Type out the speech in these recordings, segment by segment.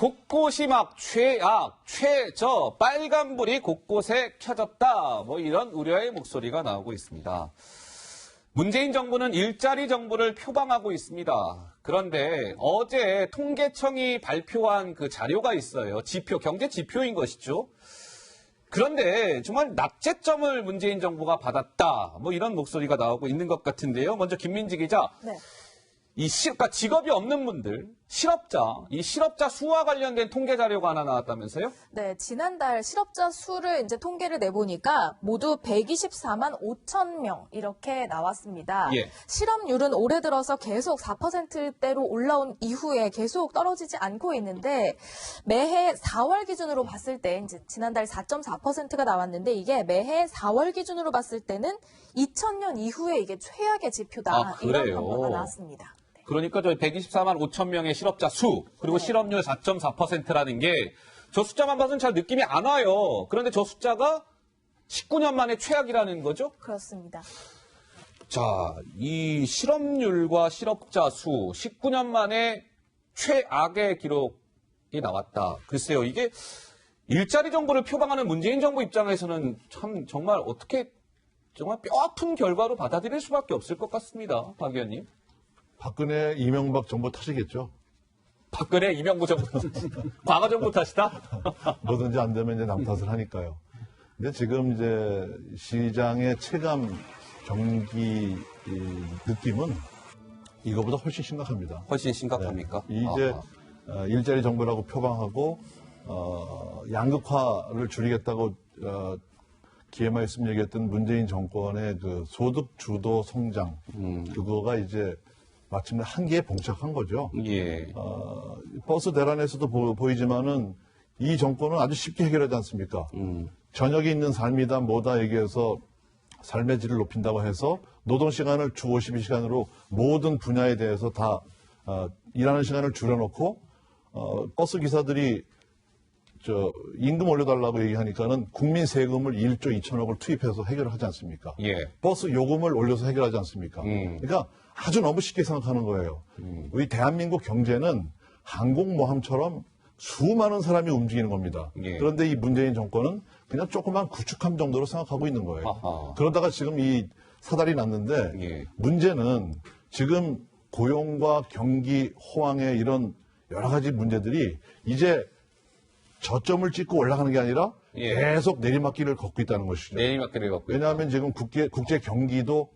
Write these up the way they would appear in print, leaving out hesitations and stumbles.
곳곳이 막 최악, 최저, 빨간불이 곳곳에 켜졌다. 뭐 이런 우려의 목소리가 나오고 있습니다. 문재인 정부는 일자리 정부를 표방하고 있습니다. 그런데 어제 통계청이 발표한 그 자료가 있어요. 지표, 경제 지표인 것이죠. 그런데 정말 낙제점을 문재인 정부가 받았다. 뭐 이런 목소리가 나오고 있는 것 같은데요. 먼저 김민지 기자. 네. 그러니까 직업이 없는 분들, 이 실업자 수와 관련된 통계 자료가 하나 나왔다면서요? 네, 지난달 실업자 수를 이제 통계를 내보니까 모두 124만 5천 명 이렇게 나왔습니다. 예. 실업률은 올해 들어서 계속 4%대로 올라온 이후에 계속 떨어지지 않고 있는데 매해 4월 기준으로 봤을 때 이제 지난달 4.4%가 나왔는데 이게 매해 4월 기준으로 봤을 때는 2000년 이후에 이게 최악의 지표다. 이런 평가가 나왔습니다. 그러니까 저희 124만 5천 명의 실업자 수, 그리고 네. 실업률 4.4%라는 게 저 숫자만 봐서는 잘 느낌이 안 와요. 그런데 저 숫자가 19년 만에 최악이라는 거죠? 그렇습니다. 자, 이 실업률과 실업자 수, 19년 만에 최악의 기록이 나왔다. 글쎄요, 이게 일자리 정부를 표방하는 문재인 정부 입장에서는 참 정말 어떻게 정말 뼈아픈 결과로 받아들일 수밖에 없을 것 같습니다. 박 의원님. 박근혜, 이명박 정부 탓이겠죠. 박근혜, 이명박 정부, 과거 정부 탓이다? 뭐든지 안 되면 이제 남 탓을 하니까요. 근데 지금 이제 시장의 체감 경기 느낌은 이거보다 훨씬 심각합니다. 훨씬 심각합니까? 네. 이제 일자리 정부라고 표방하고 양극화를 줄이겠다고 기회만 있으면 얘기했던 문재인 정권의 그 소득 주도 성장 그거가 이제 마침내 한계에 봉착한 거죠. 예. 버스 대란에서도 보이지만은 이 정권은 아주 쉽게 해결하지 않습니까? 저녁에 있는 삶이다 뭐다 얘기해서 삶의 질을 높인다고 해서 노동 시간을 주 52시간으로 모든 분야에 대해서 다 일하는 시간을 줄여놓고 버스 기사들이 임금 올려달라고 얘기하니까는 국민 세금을 1조 2천억을 투입해서 해결을 하지 않습니까? 예. 버스 요금을 올려서 해결하지 않습니까? 그러니까 아주 너무 쉽게 생각하는 거예요. 우리 대한민국 경제는 항공모함처럼 수많은 사람이 움직이는 겁니다. 예. 그런데 이 문재인 정권은 그냥 조그만 구축함 정도로 생각하고 있는 거예요. 아하. 그러다가 지금 이 사달이 났는데 예. 문제는 지금 고용과 경기 호황의 이런 여러 가지 문제들이 이제 저점을 찍고 올라가는 게 아니라 예. 계속 내리막길을 걷고 있다는 것이죠. 내리막길을 걷고 왜냐하면 지금 국제 경기도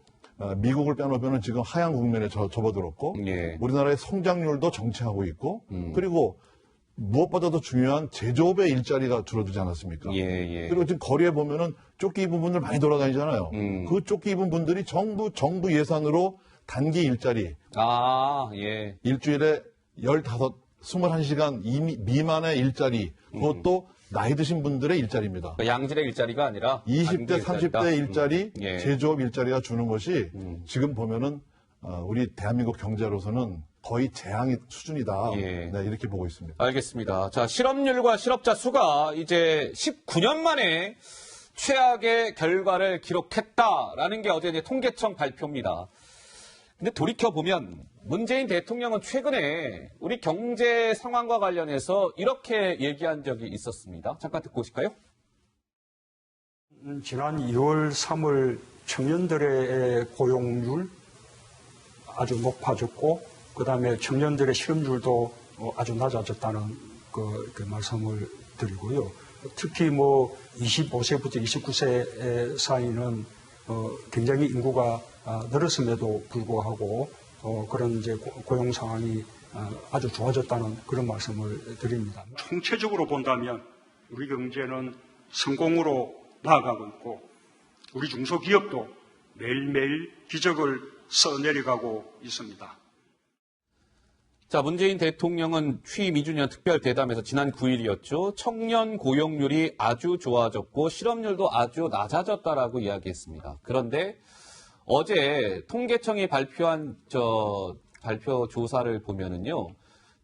미국을 빼놓으면 지금 하향 국면에 접어들었고 예. 우리나라의 성장률도 정체하고 있고 그리고 무엇보다도 중요한 제조업의 일자리가 줄어들지 않았습니까? 예. 그리고 지금 거리에 보면은 조끼 입은 분들 많이 돌아다니잖아요. 그 조끼 입은 분들이 정부 예산으로 단기 일자리 예. 일주일에 21시간 미만의 일자리 그것도 나이 드신 분들의 일자리입니다. 그러니까 양질의 일자리가 아니라 20대, 30대 일자리, 예. 제조업 일자리가 주는 것이 지금 보면은 우리 대한민국 경제로서는 거의 재앙의 수준이다. 예. 네, 이렇게 보고 있습니다. 알겠습니다. 자, 실업률과 실업자 수가 이제 19년 만에 최악의 결과를 기록했다라는 게 어제 이제 통계청 발표입니다. 근데 돌이켜보면 문재인 대통령은 최근에 우리 경제 상황과 관련해서 이렇게 얘기한 적이 있었습니다. 잠깐 듣고 오실까요? 지난 2월, 3월 청년들의 고용률 아주 높아졌고 그다음에 청년들의 실업률도 아주 낮아졌다는 그 말씀을 드리고요. 특히 25세부터 29세 사이는 굉장히 인구가 늘었음에도 불구하고 그런 이제 고용 상황이 아주 좋아졌다는 그런 말씀을 드립니다. 총체적으로 본다면 우리 경제는 성공으로 나아가고 있고 우리 중소기업도 매일매일 기적을 써내려가고 있습니다. 자, 문재인 대통령은 취임 2주년 특별 대담에서 지난 9일이었죠. 청년 고용률이 아주 좋아졌고 실업률도 아주 낮아졌다라고 이야기했습니다. 그런데 어제 통계청이 발표한 발표 조사를 보면은요.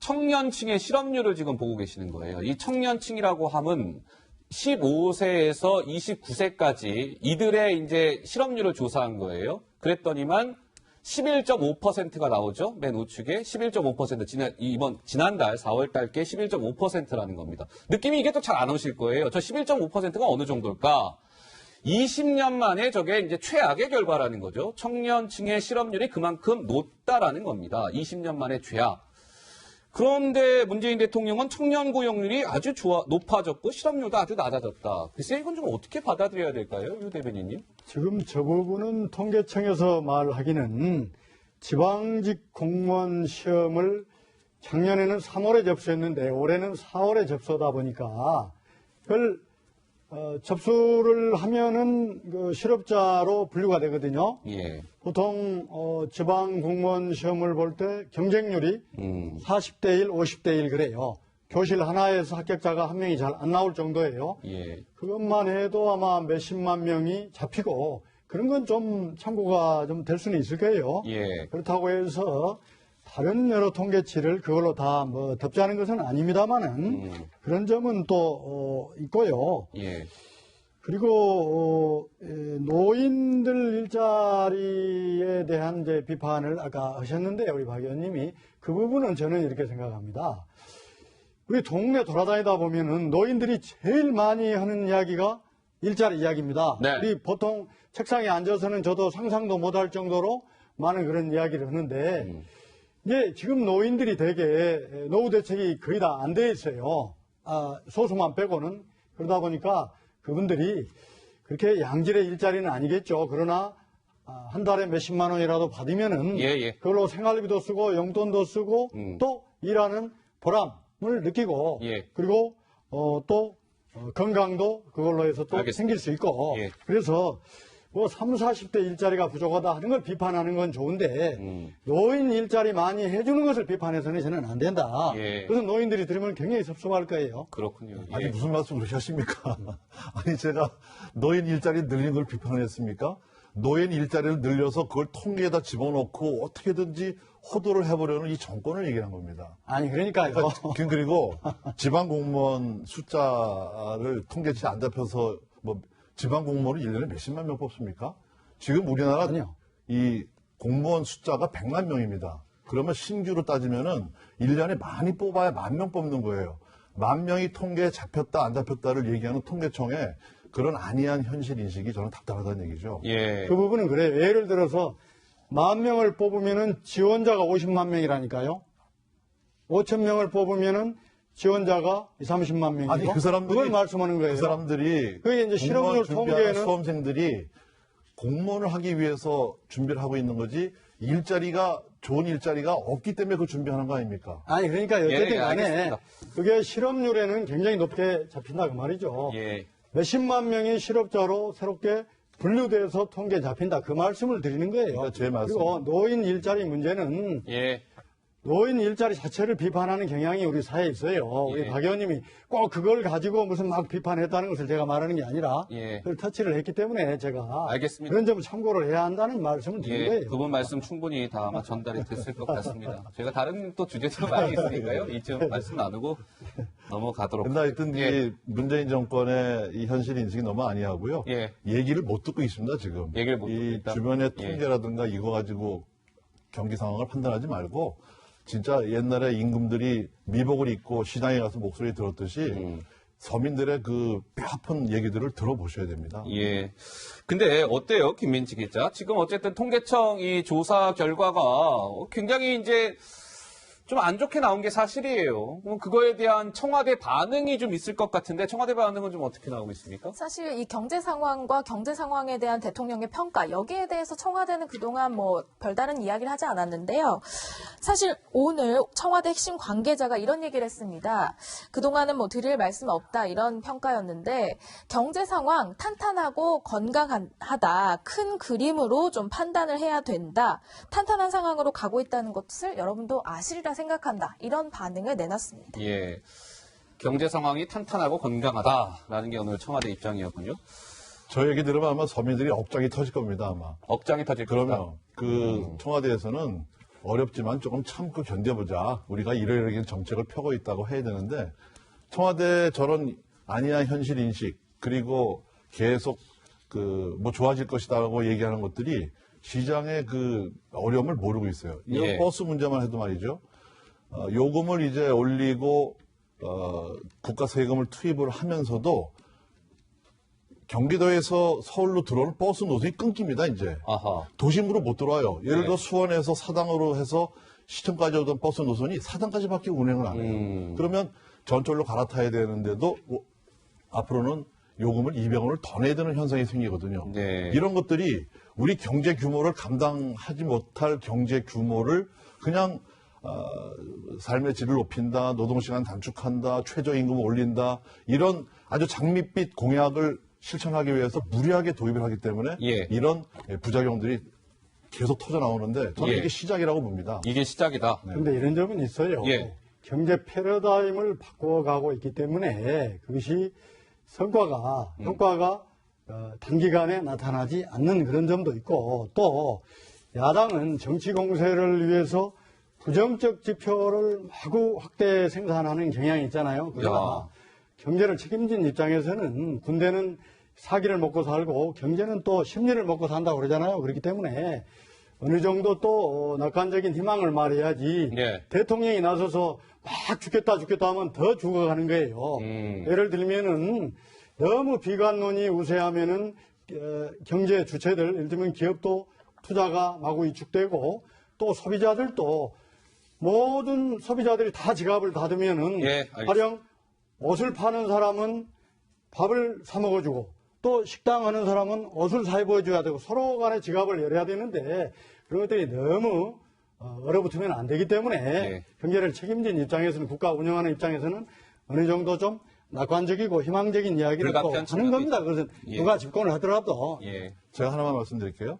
청년층의 실업률을 지금 보고 계시는 거예요. 이 청년층이라고 하면 15세에서 29세까지 이들의 이제 실업률을 조사한 거예요. 그랬더니만 11.5%가 나오죠. 맨 우측에 11.5% 지난달 4월 달께 11.5%라는 겁니다. 느낌이 이게 또 잘 안 오실 거예요. 저 11.5%가 어느 정도일까? 20년 만에 저게 이제 최악의 결과라는 거죠. 청년층의 실업률이 그만큼 높다라는 겁니다. 20년 만에 최악. 그런데 문재인 대통령은 청년 고용률이 아주 높아졌고 실업률도 아주 낮아졌다. 글쎄 이건 좀 어떻게 받아들여야 될까요? 유 대변인님. 지금 저 부분은 통계청에서 말하기는 지방직 공무원 시험을 작년에는 3월에 접수했는데 올해는 4월에 접수하다 보니까 그걸 접수를 하면은 그 실업자로 분류가 되거든요. 예. 보통 지방 공무원 시험을 볼 때 경쟁률이 40대 1, 50대 1 그래요. 교실 하나에서 합격자가 한 명이 잘 안 나올 정도예요. 예. 그것만 해도 아마 몇십만 명이 잡히고 그런 건 좀 참고가 좀 될 수는 있을 거예요. 예. 그렇다고 해서 다른 여러 통계치를 그걸로 다 뭐 덮자는 것은 아닙니다만은 그런 점은 또 있고요. 예. 그리고 노인들 일자리에 대한 이제 비판을 아까 하셨는데요, 우리 박 의원님이 그 부분은 저는 이렇게 생각합니다. 우리 동네 돌아다니다 보면은 노인들이 제일 많이 하는 이야기가 일자리 이야기입니다. 네. 우리 보통 책상에 앉아서는 저도 상상도 못할 정도로 많은 그런 이야기를 하는데 이제 지금 노인들이 되게 노후 대책이 거의 다 안 돼 있어요. 소수만 빼고는. 그러다 보니까 그분들이 그렇게 양질의 일자리는 아니겠죠. 그러나 한 달에 몇십만 원이라도 받으면은 예. 그걸로 생활비도 쓰고 용돈도 쓰고 또 일하는 보람을 느끼고 예. 그리고 또 건강도 그걸로 해서 또 알겠습니다. 생길 수 있고 예. 그래서 뭐 30, 40대 일자리가 부족하다 하는 걸 비판하는 건 좋은데 노인 일자리 많이 해주는 것을 비판해서는 저는 안 된다. 예. 그래서 노인들이 들으면 굉장히 섭섭할 거예요. 그렇군요. 아니 예. 무슨 말씀 그렇게 하십니까? 아니 제가 노인 일자리 늘린 걸 비판했습니까? 노인 일자리를 늘려서 그걸 통계에다 집어넣고 어떻게든지 호도를 해보려는 이 정권을 얘기한 겁니다. 아니 그러니까요. 그리고 지방 공무원 숫자를 통계치 안 잡혀서 뭐 지방 공무원을 1년에 몇십만 명 뽑습니까? 지금 우리나라 아니요. 이 공무원 숫자가 100만 명입니다. 그러면 신규로 따지면은 1년에 많이 뽑아야 10,000명 뽑는 거예요. 10,000명이 통계에 잡혔다 안 잡혔다를 얘기하는 통계청에 그런 안이한 현실 인식이 저는 답답하다는 얘기죠. 예. 그 부분은 그래요. 예를 들어서 10,000명을 뽑으면은 지원자가 50만 명이라니까요. 5,000명을 뽑으면은 지원자가 30만 명이고. 아니 그 사람들이 그걸 말씀하는 거예요. 그 사람들이 그게 이제 실업률 공무원 준비하는 통계는- 수험생들이 공무원을 하기 위해서 준비를 하고 있는 거지 좋은 일자리가 없기 때문에 그 준비하는 거 아닙니까? 아니 그러니까 어쨌든 예, 간에 알겠습니다. 그게 실업률에는 굉장히 높게 잡힌다 그 말이죠. 예. 몇십만 명의 실업자로 새롭게 분류돼서 통계에 잡힌다 그 말씀을 드리는 거예요. 그러니까 제 말씀. 그리고 노인 일자리 문제는 예. 노인 일자리 자체를 비판하는 경향이 우리 사회에 있어요. 우리 예. 박 의원님이 꼭 그걸 가지고 무슨 막 비판했다는 것을 제가 말하는 게 아니라 예. 그걸 터치를 했기 때문에 제가 알겠습니다. 그런 점을 참고를 해야 한다는 말씀을 드린 예, 거예요. 그분 말씀 충분히 다 아마 전달이 됐을 것 같습니다. 제가 다른 또 주제도 많이 있으니까요. 이쯤 말씀 나누고 넘어가도록. 근데 하여튼 예. 이 문재인 정권의 이 현실 인식이 너무 아니하고요. 예. 얘기를 못 듣고 있습니다, 지금. 얘기를 못 듣고 이 있다. 주변의 예. 통계라든가 이거 가지고 경기 상황을 판단하지 말고 진짜 옛날에 임금들이 미복을 입고 시장에 가서 목소리 들었듯이 서민들의 그 뼈아픈 얘기들을 들어보셔야 됩니다. 예. 근데 어때요, 김민지 기자? 지금 어쨌든 통계청 이 조사 결과가 굉장히 이제 좀 안 좋게 나온 게 사실이에요. 그럼 그거에 대한 청와대 반응이 좀 있을 것 같은데 청와대 반응은 좀 어떻게 나오고 있습니까? 사실 이 경제 상황과 경제 상황에 대한 대통령의 평가 여기에 대해서 청와대는 그동안 뭐 별다른 이야기를 하지 않았는데요. 사실 오늘 청와대 핵심 관계자가 이런 얘기를 했습니다. 그동안은 뭐 드릴 말씀 없다 이런 평가였는데 경제 상황 탄탄하고 건강하다 큰 그림으로 좀 판단을 해야 된다. 탄탄한 상황으로 가고 있다는 것을 여러분도 아시리라 생각한다. 이런 반응을 내놨습니다. 예. 경제 상황이 탄탄하고 건강하다라는 게 오늘 청와대 입장이었군요. 저 얘기 들으면 아마 서민들이 억장이 터질 겁니다, 아마. 억장이 터질 거다. 그러면 그 청와대에서는 어렵지만 조금 참고 견뎌보자. 우리가 이러이러한 정책을 펴고 있다고 해야 되는데 청와대 저런 아니한 현실 인식 그리고 계속 그 뭐 좋아질 것이다라고 얘기하는 것들이 시장의 그 어려움을 모르고 있어요. 이 예. 버스 문제만 해도 말이죠. 요금을 이제 올리고 국가 세금을 투입을 하면서도 경기도에서 서울로 들어오는 버스 노선이 끊깁니다. 이제 아하. 도심으로 못 들어와요. 예를 네. 들어 수원에서 사당으로 해서 시청까지 오던 버스 노선이 사당까지밖에 운행을 안 해요. 그러면 전철로 갈아타야 되는데도 앞으로는 요금을 200원을 더 내야 되는 현상이 생기거든요. 네. 이런 것들이 우리 경제 규모를 감당하지 못할 경제 규모를 그냥 삶의 질을 높인다, 노동시간 단축한다, 최저임금을 올린다 이런 아주 장밋빛 공약을 실천하기 위해서 무리하게 도입을 하기 때문에 예. 이런 부작용들이 계속 터져 나오는데 저는 예. 이게 시작이라고 봅니다. 이게 시작이다. 그런데 이런 점은 있어요. 예. 경제 패러다임을 바꿔가고 있기 때문에 그것이 효과가 단기간에 나타나지 않는 그런 점도 있고 또 야당은 정치 공세를 위해서 부정적 지표를 마구 확대 생산하는 경향이 있잖아요. 그러나 경제를 책임진 입장에서는 군대는 사기를 먹고 살고 경제는 또 심리를 먹고 산다고 그러잖아요. 그렇기 때문에 어느 정도 또 낙관적인 희망을 말해야지 예. 대통령이 나서서 막 죽겠다 하면 더 죽어가는 거예요. 예를 들면은 너무 비관론이 우세하면은 경제 주체들, 예를 들면 기업도 투자가 마구 위축되고 또 소비자들도 모든 소비자들이 다 지갑을 닫으면은 예, 알겠습니다. 가령 옷을 파는 사람은 밥을 사 먹어주고 또 식당 하는 사람은 옷을 사 입어줘야 되고 서로 간에 지갑을 열어야 되는데 그런 것들이 너무 얼어붙으면 안 되기 때문에 예. 경제를 책임진 입장에서는 국가 운영하는 입장에서는 어느 정도 좀 낙관적이고 희망적인 이야기를 또 불가피한 하는 겁니다. 그것은 예. 누가 집권을 하더라도 예. 제가 하나만 말씀드릴게요.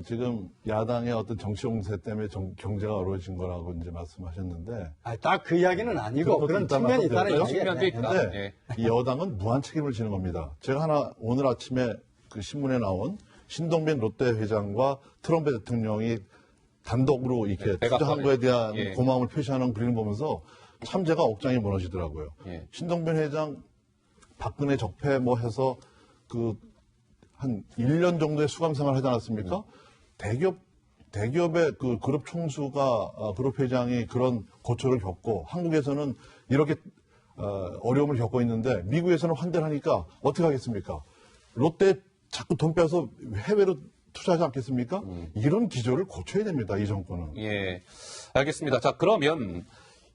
지금 야당의 어떤 정치 공세 때문에 경제가 어려워진 거라고 이제 말씀하셨는데 딱 그 이야기는 아니고 그것도 그런 일단 측면이 있다는 말씀드릴까요? 얘기예요. 측면도 있다. 근데 예. 이 여당은 무한 책임을 지는 겁니다. 제가 오늘 아침에 그 신문에 나온 신동빈 롯데 회장과 트럼프 대통령이 단독으로 이렇게 네, 투자한 거에 대한 예. 고마움을 표시하는 그림을 보면서 참 제가 억장이 무너지더라고요. 예. 신동빈 회장 박근혜 적폐 뭐 해서 한 1년 정도의 수감 생활을 하지 않았습니까? 대기업의 그 그룹 총수가 그룹 회장이 그런 고초를 겪고 한국에서는 이렇게 어려움을 겪고 있는데 미국에서는 환대를 하니까 어떻게 하겠습니까? 롯데 자꾸 돈 빼서 해외로 투자하지 않겠습니까? 이런 기조를 고쳐야 됩니다. 이 정권은. 예. 알겠습니다. 자, 그러면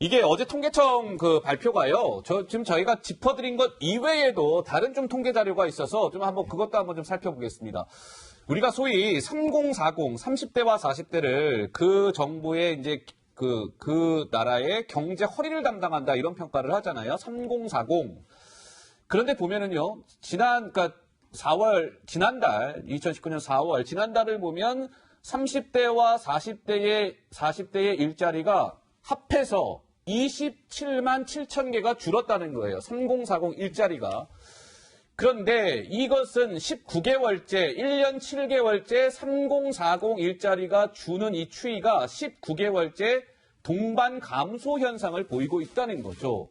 이게 어제 통계청 그 발표가요. 지금 저희가 짚어드린 것 이외에도 다른 좀 통계 자료가 있어서 좀 그것도 한번 좀 살펴보겠습니다. 우리가 소위 3040, 30대와 40대를 그 정부의 이제 그 나라의 경제 허리를 담당한다 이런 평가를 하잖아요. 3040. 그런데 보면은요. 지난달 2019년 4월 지난달을 보면 30대와 40대의 일자리가 합해서 27만 7천 개가 줄었다는 거예요. 3040 일자리가. 그런데 이것은 19개월째, 1년 7개월째 3040 일자리가 주는 이 추이가 19개월째 동반 감소 현상을 보이고 있다는 거죠.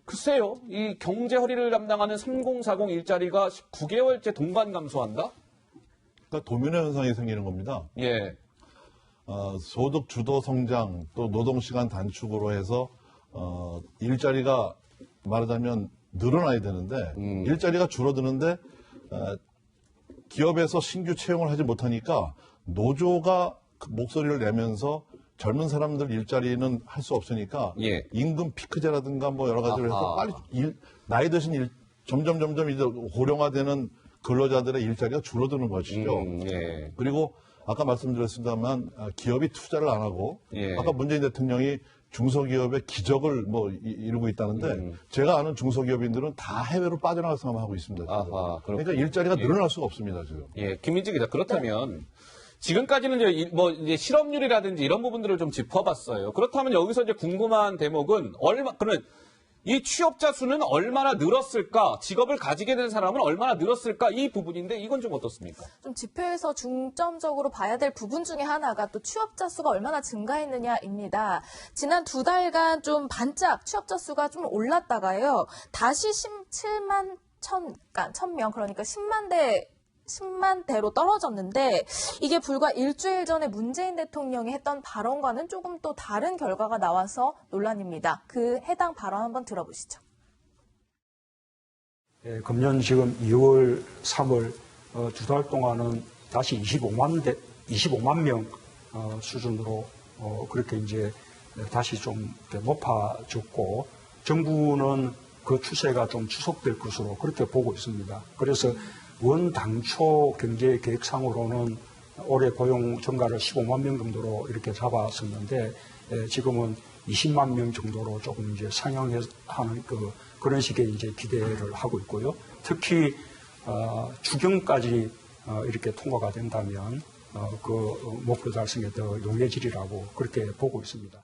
글쎄요, 이 경제 허리를 담당하는 3040 일자리가 19개월째 동반 감소한다? 그러니까 도미노 현상이 생기는 겁니다. 예. 소득 주도 성장 또 노동 시간 단축으로 해서 일자리가 말하자면 늘어나야 되는데 일자리가 줄어드는데 기업에서 신규 채용을 하지 못하니까 노조가 그 목소리를 내면서 젊은 사람들 일자리는 할 수 없으니까 예. 임금 피크제라든가 뭐 여러 가지로 해서 아하. 빨리 나이 드신 점점 이제 고령화되는 근로자들의 일자리가 줄어드는 것이죠. 예. 그리고 아까 말씀드렸습니다만 기업이 투자를 안 하고 예. 아까 문재인 대통령이 중소기업의 기적을 뭐 이루고 있다는데 제가 아는 중소기업인들은 다 해외로 빠져나갈 생각하고 있습니다. 지금. 아하, 그러니까 일자리가 늘어날 수가 없습니다 지금. 예, 김민지 기자. 그렇다면 지금까지는 이제 실업률이라든지 이런 부분들을 좀 짚어봤어요. 그렇다면 여기서 이제 궁금한 대목은 그러면 이 취업자 수는 얼마나 늘었을까? 직업을 가지게 된 사람은 얼마나 늘었을까? 이 부분인데 이건 좀 어떻습니까? 좀 지표에서 중점적으로 봐야 될 부분 중에 하나가 또 취업자 수가 얼마나 증가했느냐입니다. 지난 2달간 좀 반짝 취업자 수가 좀 올랐다가요. 다시 17만 1000명, 그러니까 10만 대 10만 대로 떨어졌는데 이게 불과 일주일 전에 문재인 대통령이 했던 발언과는 조금 또 다른 결과가 나와서 논란입니다. 그 해당 발언 한번 들어보시죠. 금년 지금 2월, 3월 두 달 동안은 다시 25만 명 수준으로 그렇게 이제 다시 좀 높아졌고 정부는 그 추세가 좀 지속될 것으로 그렇게 보고 있습니다. 그래서 원 당초 경제 계획상으로는 올해 고용 증가를 15만 명 정도로 이렇게 잡았었는데 지금은 20만 명 정도로 조금 이제 상향하는 그런 식의 이제 기대를 하고 있고요. 특히 주경까지 이렇게 통과가 된다면 그 목표 달성에 더 용해지리라고 그렇게 보고 있습니다.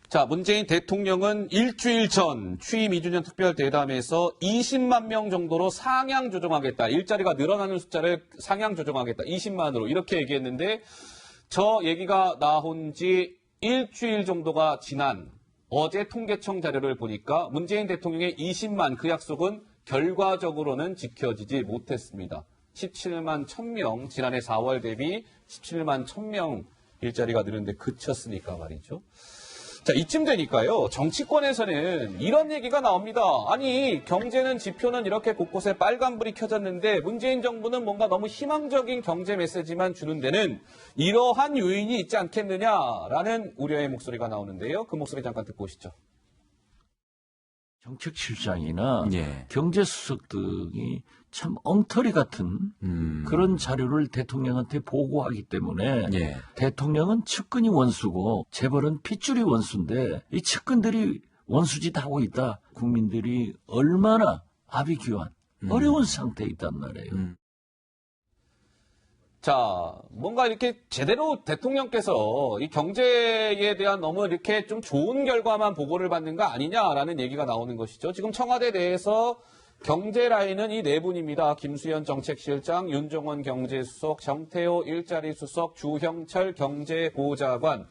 자, 문재인 대통령은 일주일 전 취임 2주년 특별 대담에서 20만 명 정도로 상향 조정하겠다. 일자리가 늘어나는 숫자를 상향 조정하겠다. 20만으로 이렇게 얘기했는데 저 얘기가 나온 지 일주일 정도가 지난 어제 통계청 자료를 보니까 문재인 대통령의 20만 그 약속은 결과적으로는 지켜지지 못했습니다. 17만 1000명, 지난해 4월 대비 17만 1000명 일자리가 늘는데 그쳤으니까 말이죠. 자, 이쯤 되니까요, 정치권에서는 이런 얘기가 나옵니다. 아니, 경제는 지표는 이렇게 곳곳에 빨간불이 켜졌는데 문재인 정부는 뭔가 너무 희망적인 경제 메시지만 주는 데는 이러한 요인이 있지 않겠느냐라는 우려의 목소리가 나오는데요. 그 목소리 잠깐 듣고 오시죠. 정책실장이나 예. 경제수석 등이 참 엉터리 같은 그런 자료를 대통령한테 보고하기 때문에 예. 대통령은 측근이 원수고 재벌은 핏줄이 원수인데 이 측근들이 원수짓 하고 있다. 국민들이 얼마나 아비규환 어려운 상태에 있단 말이에요. 자, 뭔가 이렇게 제대로 대통령께서 이 경제에 대한 너무 이렇게 좀 좋은 결과만 보고를 받는 거 아니냐라는 얘기가 나오는 것이죠. 지금 청와대 내에서 경제 라인은 이 네 분입니다. 김수현 정책실장, 윤종원 경제수석, 정태호 일자리 수석, 주형철 경제보좌관.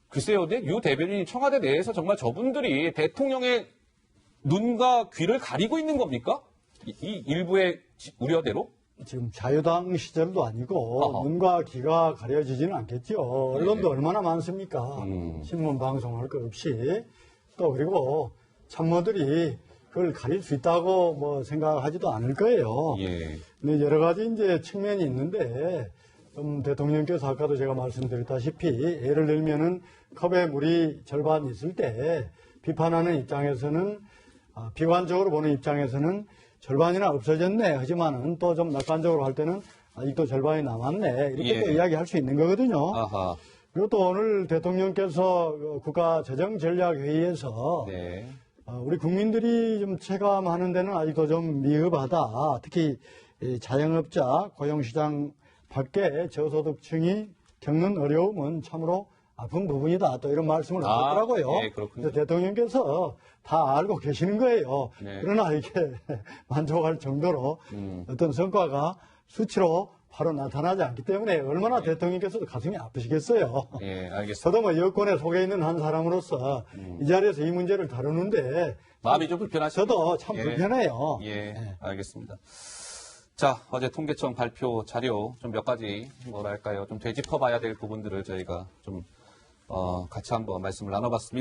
글쎄요, 근데 유 대변인이 청와대 내에서 정말 저분들이 대통령의 눈과 귀를 가리고 있는 겁니까? 이 일부의 우려대로? 지금 자유당 시절도 아니고 어허. 눈과 귀가 가려지지는 않겠죠. 언론도 네. 얼마나 많습니까? 신문 방송할 것 없이 또 그리고 참모들이 그걸 가릴 수 있다고 뭐 생각하지도 않을 거예요. 예. 근데 여러 가지 이제 측면이 있는데 좀 대통령께서 아까도 제가 말씀드렸다시피 예를 들면은 컵에 물이 절반 있을 때 비판하는 입장에서는 비관적으로 보는 입장에서는 절반이나 없어졌네. 하지만은 또 좀 낙관적으로 할 때는 아직도 절반이 남았네. 이렇게 예. 또 이야기할 수 있는 거거든요. 아하. 그리고 또 오늘 대통령께서 국가재정전략회의에서 네. 우리 국민들이 좀 체감하는 데는 아직도 좀 미흡하다. 특히 이 자영업자, 고용시장 밖에 저소득층이 겪는 어려움은 참으로 아픈 부분이다. 또 이런 말씀을 하셨더라고요. 예, 그렇군요. 그래서 대통령께서 다 알고 계시는 거예요. 네. 그러나 이게 만족할 정도로 어떤 성과가 수치로 바로 나타나지 않기 때문에 얼마나 대통령께서도 가슴이 아프시겠어요. 예, 알겠습니다. 저도 뭐 여권에 속해 있는 한 사람으로서 이 자리에서 이 문제를 다루는데 마음이 좀 불편하시죠? 저도 참 예. 불편해요. 예, 네. 알겠습니다. 자, 어제 통계청 발표 자료 좀 몇 가지 뭐랄까요, 좀 되짚어봐야 될 부분들을 저희가 좀 같이 한번 말씀을 나눠봤습니다.